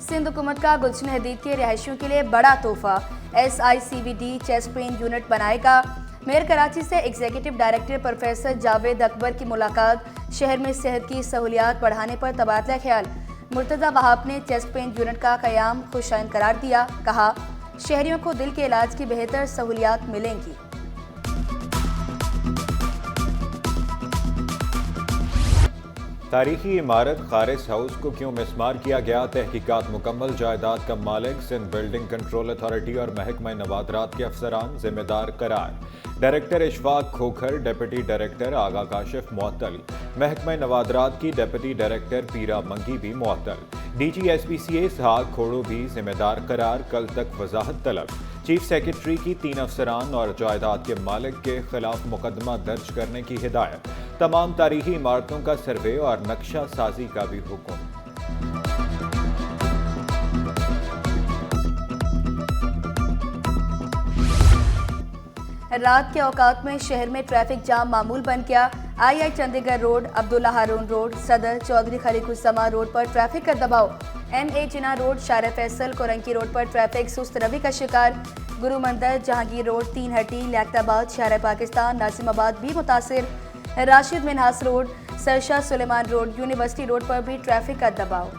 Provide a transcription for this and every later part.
سندھ حکومت کا گلشن حدید کے رہائشیوں کے لیے بڑا تحفہ، SICVD چیسٹ پین یونٹ بنائے گا۔ میئر کراچی سے ایگزیکٹو ڈائریکٹر پروفیسر جاوید اکبر کی ملاقات، شہر میں صحت کی سہولیات بڑھانے پر تبادلہ خیال۔ مرتضی وہاب نے چیسٹ پین یونٹ کا قیام خوش آئند قرار دیا، کہا شہریوں کو دل کے علاج کی بہتر سہولیات ملیں گی۔ تاریخی عمارت خارس ہاؤس کو کیوں مسمار کیا گیا؟ تحقیقات مکمل۔ جائیداد کا مالک سندھ بلڈنگ کنٹرول اتھارٹی اور محکمہ نوادرات کے افسران ذمہ دار قرار۔ Director Ashfaq Khokhar, deputy director Agha Kashif معطل۔ محکمہ نوادرات کی ڈپٹی ڈائریکٹر پیرا منگی بھی معطل۔ DG SPCA اسحاق کھوڑو بھی ذمہ دار قرار، کل تک وضاحت طلب۔ چیف سیکرٹری کی 3 افسران اور جائیداد کے مالک کے خلاف مقدمہ درج کرنے کی ہدایت۔ تمام تاریخی عمارتوں کا سروے اور نقشہ سازی کا بھی حکم۔ رات کے اوقات میں شہر میں ٹریفک جام معمول بن گیا۔ I چندی گڑھ روڈ، عبداللہ ہارون روڈ، صدر چودھری خلیق الزماں روڈ پر ٹریفک کا دباؤ۔ MA جناح روڈ، شارع فیصل، کورنکی روڈ پر ٹریفک سست روی کا شکار۔ گرو مندر، جہانگیر روڈ، 3 ہٹی، لیاقت آباد، شہر پاکستان، ناظم آباد بھی متاثر۔ راشد منہاس روڈ، سرشا سلیمان روڈ، یونیورسٹی روڈ پر بھی ٹریفک کا دباؤ۔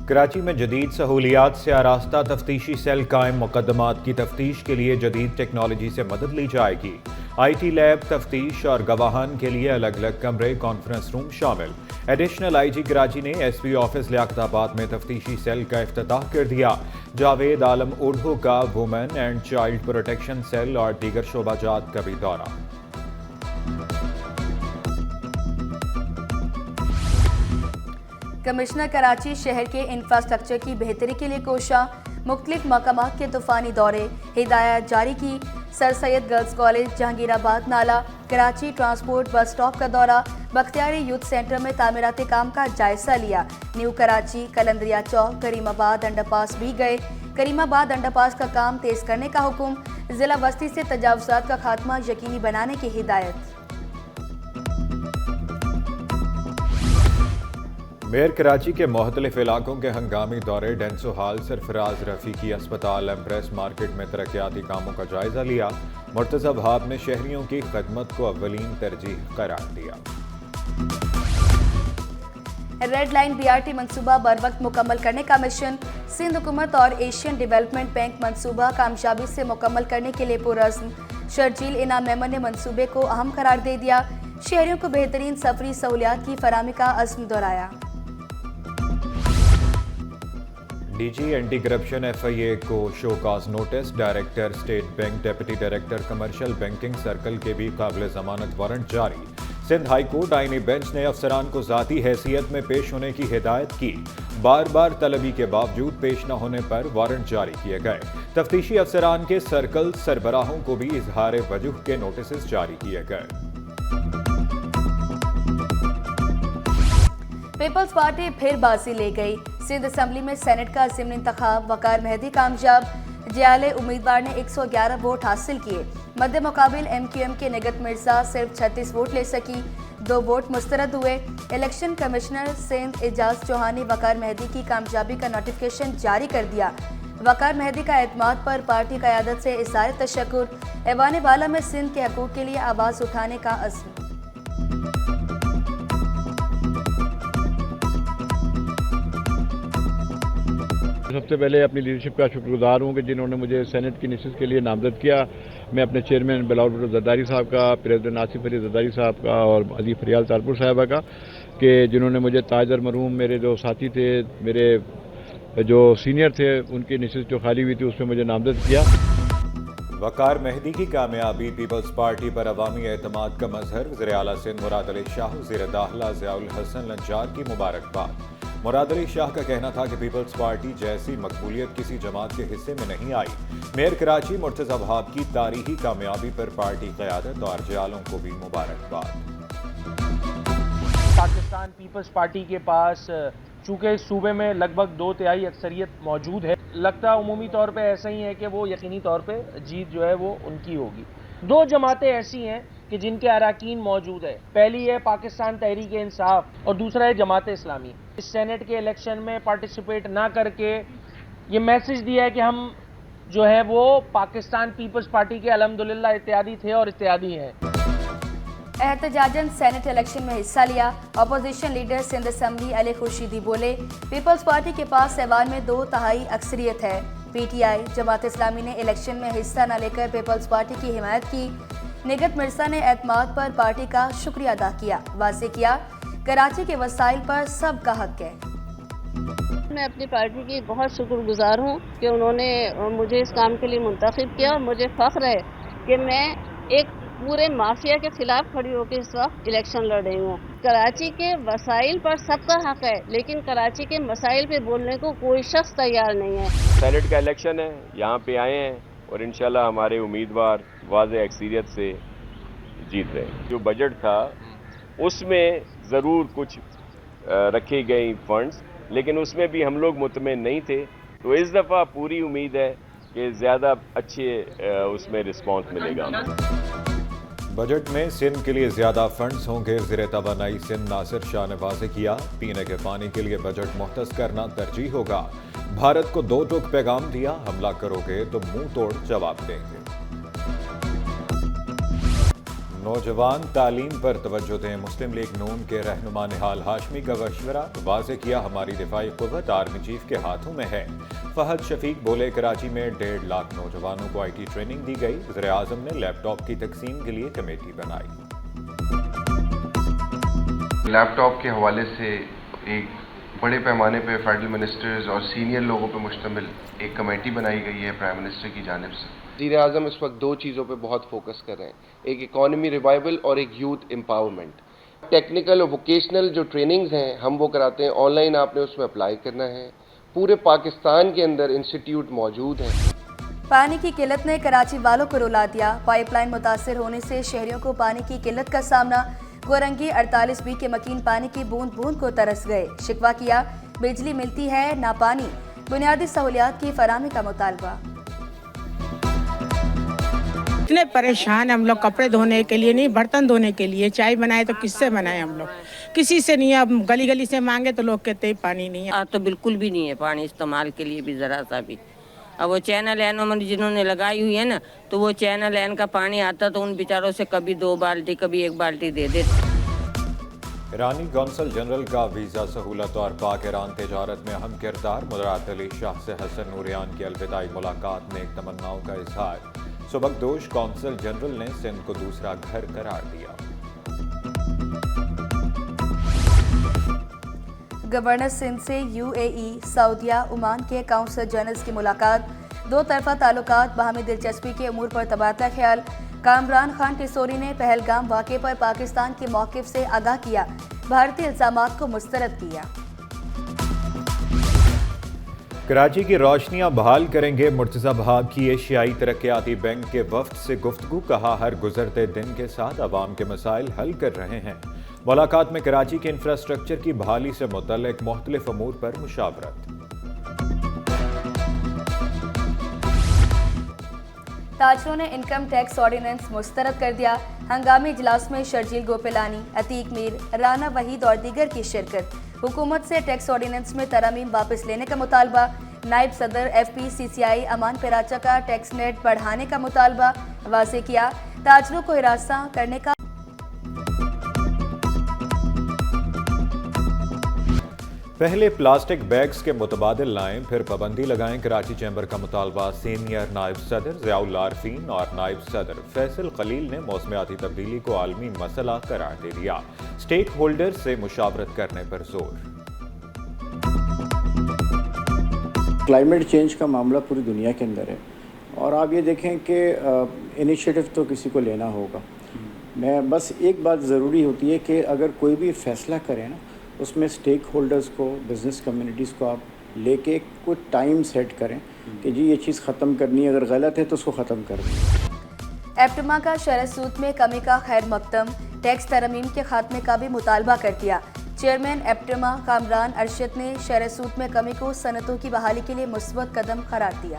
کراچی میں جدید سہولیات سے آراستہ تفتیشی سیل قائم، مقدمات کی تفتیش کے لیے جدید ٹیکنالوجی سے مدد لی جائے گی۔ IT لیب، تفتیش اور گواہان کے لیے الگ الگ کمرے، کانفرنس روم شامل۔ ایڈیشنل IG کراچی نے SP آفس لیاقت آباد میں تفتیشی سیل کا افتتاح کر دیا۔ جاوید عالم اوڈھو کا woman and child protection cell اور دیگر شعبہ جات کا بھی دورہ۔ کمشنر کراچی شہر کے انفراسٹرکچر کی بہتری کے لیے کوشاں، مختلف مقامات کے طوفانی دورے، ہدایات جاری کی۔ سر سید گرلز کالج، جہانگیر آباد نالہ، کراچی ٹرانسپورٹ بس سٹاپ کا دورہ، بختیاری یوتھ سینٹر میں تعمیراتی کام کا جائزہ لیا۔ نیو کراچی، کلندریا چوک، کریم آباد انڈر پاس بھی گئے۔ کریم آباد انڈر پاس کا کام تیز کرنے کا حکم، ضلع وسطی سے تجاوزات کا خاتمہ یقینی بنانے کی ہدایت۔ میئر کراچی کے مختلف علاقوں کے ہنگامی دورے، ڈینسو ہال، سرفراز رفیقی اسپتال، ایمپریس مارکیٹ میں ترقیاتی کاموں کا جائزہ لیا۔ مرتضی وہاب نے شہریوں کی خدمت کو اولین ترجیح قرار دیا۔ ریڈ لائن BRT منصوبہ بروقت مکمل کرنے کا مشن، سندھ حکومت اور ایشین ڈیولپمنٹ بینک منصوبہ کامیابی سے مکمل کرنے کے لیے پرعزم۔ شرجیل انعام میمن نے منصوبے کو اہم قرار دے دیا، شہریوں کو بہترین سفری سہولیات کی فراہمی کا عزم دہرایا۔ DG اینٹی کرپشن FIA کو show cause notice, director state bank, deputy director commercial banking circle کے بھی قابل ضمانت وارنٹ جاری۔ سندھ ہائی کورٹ آئینی بینچ نے افسران کو ذاتی حیثیت میں پیش ہونے کی ہدایت کی، بار بار طلبی کے باوجود پیش نہ ہونے پر وارنٹ جاری کیے گئے۔ تفتیشی افسران کے سرکل سربراہوں کو بھی اظہار وجہ کے نوٹسز جاری کیے گئے۔ پیپلز پارٹی پھر بازی لے گئی، سندھ اسمبلی میں سینٹ کا ضمنی انتخاب، وقار مہدی کامیاب، جیالے امیدوار نے 111 ووٹ حاصل کیے۔ مد مقابل MQM کے نگت مرزا صرف 36 ووٹ لے سکی، 2 ووٹ مسترد ہوئے۔ الیکشن کمشنر سندھ اعجاز چوہان نے وقار مہدی کی کامیابی کا نوٹیفیکیشن جاری کر دیا۔ وقار مہدی کا اعتماد پر پارٹی قیادت سے اظہار تشکر، ایوان بالا میں سندھ کے حقوق کے لیے آواز اٹھانے کا عزم۔ سب سے پہلے اپنی لیڈرشپ کا شکر گزار ہوں کہ جنہوں نے مجھے سینٹ کی نشست کے لیے نامزد کیا۔ میں اپنے چیئرمین بلاول بھٹو زرداری صاحب کا، پریزیڈنٹ آصف علی زرداری صاحب کا اور عزیز فریال تالپور صاحبہ کا، کہ جنہوں نے مجھے تاجر مرحوم میرے جو ساتھی تھے، میرے جو سینئر تھے، ان کی نشست جو خالی ہوئی تھی اس میں مجھے نامزد کیا۔ وقار مہدی کی کامیابی پیپلز پارٹی پر عوامی اعتماد کا مظہر، وزیر اعلیٰ سندھ مراد علی شاہ، وزیر داخلہ ضیاء الحسن لنچار کی مبارکباد۔ مراد علی شاہ کا کہنا تھا کہ پیپلز پارٹی جیسی مقبولیت کسی جماعت کے حصے میں نہیں آئی۔ میئر کراچی مرتضی وہاب کی تاریخی کامیابی پر پارٹی قیادت اور جیالوں کو بھی مبارکباد۔ پاکستان پیپلز پارٹی کے پاس چونکہ اس صوبے میں لگ بھگ 2/3 اکثریت موجود ہے، لگتا عمومی طور پہ ایسا ہی ہے کہ وہ یقینی طور پہ جیت جو ہے وہ ان کی ہوگی۔ 2 جماعتیں ایسی ہیں کہ جن کے اراکین موجود ہے. پہلی ہے پاکستان تحریک انصاف اور دوسرا ہے جماعت اسلامی. اس سینٹ کے الیکشن میں پارٹیسپیٹ نہ کر کے یہ میسج دیا ہے کہ ہم جو ہے وہ پاکستان پیپلز پارٹی کے الحمدللہ اتحادی تھے اور اتحادی ہیں. احتجاجاً سینٹ الیکشن میں حصہ لیا. اپوزیشن لیڈر سندھ اسمبلی علی خورشیدی بولے پیپلز پارٹی کے پاس ایوان میں 2/3 اکثریت ہے. P T I Jamaat Islami نے الیکشن میں حصہ نہ لے کر پیپلز پارٹی کی حمایت کی. نگہت مرزا نے اعتماد پر پارٹی کا شکریہ ادا کیا. واضح کیا کراچی کے وسائل پر سب کا حق ہے. میں اپنی پارٹی کی بہت شکر گزار ہوں کہ انہوں نے مجھے اس کام کے لیے منتخب کیا اور مجھے فخر ہے کہ میں ایک پورے مافیا کے خلاف کھڑی ہو کے اس وقت الیکشن لڑ رہی ہوں. کراچی کے وسائل پر سب کا حق ہے لیکن کراچی کے مسائل پہ بولنے کو کوئی شخص تیار نہیں ہے. سینٹ کا الیکشن ہے, یہاں پہ آئے ہیں اور انشاءاللہ ہمارے امیدوار واضح اکثریت سے جیت رہے ہیں. جو بجٹ تھا اس میں ضرور کچھ رکھی گئی فنڈز, لیکن اس میں بھی ہم لوگ مطمئن نہیں تھے. تو اس دفعہ پوری امید ہے کہ زیادہ اچھے اس میں رسپانس ملے گا. بجٹ میں سندھ کے لیے زیادہ فنڈز ہوں گے. وزیر توانائی سندھ ناصر شاہ نے واضح کیا پینے کے پانی کے لیے بجٹ مختص کرنا ترجیح ہوگا. بھارت کو 2 ٹوک پیغام دیا, حملہ کرو گے تو منہ توڑ جواب دیں گے. نوجوان تعلیم پر توجہ دیں. مسلم لیگ نون کے رہنما نہال ہاشمی کا مشورہ. واضح کیا ہماری دفاعی قوت آرمی چیف کے ہاتھوں میں ہے. فہد شفیق بولے کراچی میں 1.5 لاکھ نوجوانوں کو آئی ٹی ٹریننگ دی گئی. وزیر اعظم نے لیپ ٹاپ کی تقسیم کے لیے کمیٹی بنائی. لیپ ٹاپ کے حوالے سے ایک بڑے پیمانے پہ فیڈرل منسٹرز اور سینئر لوگوں پہ مشتمل ایک کمیٹی بنائی گئی ہے پرائم منسٹر کی جانب سے. وزیر اعظم اس وقت 2 چیزوں پہ بہت فوکس کر رہے ہیں, ایک اکانومی ریوائول اور ایک یوتھ امپاورمنٹ. ٹیکنیکل اور ووکیشنل جو ٹریننگز ہیں ہم وہ کراتے ہیں, آن لائن آپ نے اس میں اپلائی کرنا ہے. پورے پاکستان کے اندر انسٹیٹیوٹ موجود ہیں. پانی کی قلت نے کراچی والوں کو رلا دیا. پائپ لائن متاثر ہونے سے شہریوں کو پانی کی قلت کا سامنا. گورنگی 48B کے مکین پانی کی بوند بوند کو ترس گئے. شکوہ کیا بجلی ملتی ہے نہ پانی. بنیادی سہولیات کی فراہمی کا مطالبہ. اتنے پریشان ہم لوگ کپڑے دھونے کے لیے نہیں, برتن دھونے کے لیے. چائے بنائے تو کس سے بنائے, ہم لوگ کسی سے نہیں. اب گلی گلی سے مانگے تو لوگ کہتے ہیں پانی نہیں ہے. تو بالکل بھی نہیں ہے پانی استعمال کے لیے بھی ذرا سا بھی. اب وہ چینل اینوں میں جنہوں نے لگائی ہوئی ہے نا, تو وہ چینل این کا پانی آتا تو ان بیچاروں سے کبھی 2 بالٹی کبھی 1 بالٹی دے دیتے. ایرانی قونصل جنرل کا ویزا سہولت اور پاک ایران تجارت میں اہم کردار. مدرات علی شاہ سے حسن نوریان کی الوداعی ملاقات میں ایک تمناؤں کا اظہار. سبکدوش قونصل جنرل نے سندھ کو دوسرا گھر قرار دیا. گورنر سندھ سے UAE, سعودیہ, عمان کے کونسل جنرلز کی ملاقات. 2 طرفہ تعلقات, باہمی دلچسپی کے امور پر تبادلہ خیال. کامران خان ٹیسوری نے پہلگام واقعے پر پاکستان کے موقف سے آگاہ کیا. بھارتی الزامات کو مسترد کیا. کراچی کی روشنیاں بحال کریں گے. مرتضی بہاگ کی ایشیائی ترقیاتی بینک کے وفد سے گفتگو. کہا ہر گزرتے دن کے ساتھ عوام کے مسائل حل کر رہے ہیں. ملاقات میں کراچی کے انفراسٹرکچر کی بحالی سے متعلق مختلف امور پر مشاورت. تاجروں نے انکم ٹیکس آرڈیننس مسترد کر دیا. ہنگامی اجلاس میں شرجیل گوپلانی, عتیق میر, رانا وحید اور دیگر کی شرکت. حکومت سے ٹیکس آرڈیننس میں ترامیم واپس لینے کا مطالبہ. نائب صدر FPCCI امان پراچا کا ٹیکس نیٹ بڑھانے کا مطالبہ. واضح کیا تاجروں کو ہراساں کرنے کا. پہلے پلاسٹک بیگز کے متبادل لائیں پھر پابندی لگائیں. کراچی چیمبر کا مطالبہ. سینئر نائب صدر ضیاء اللہ عارفین اور نائب صدر فیصل خلیل نے موسمیاتی تبدیلی کو عالمی مسئلہ قرار دے دیا. اسٹیک ہولڈر سے مشاورت کرنے پر زور. کلائمیٹ چینج کا معاملہ پوری دنیا کے اندر ہے اور آپ یہ دیکھیں کہ انیشیٹو تو کسی کو لینا ہوگا. میں بس ایک بات ضروری ہوتی ہے کہ اگر کوئی بھی فیصلہ کرے نا, اس میں اسٹیک ہولڈرز کو, بزنس کمیونٹیز کو آپ لے کے کچھ ٹائم سیٹ کریں کہ جی یہ چیز ختم کرنی ہے, اگر غلط ہے تو اس کو ختم کر دیں. ایپٹما کا شرح سود میں کمی کا خیر مقدم. ٹیکس ترمیم کے خاتمے کا بھی مطالبہ کر دیا. چیئرمین ایپٹما کامران ارشد نے شرح سود میں کمی کو صنعتوں کی بحالی کے لیے مثبت قدم قرار دیا.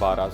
12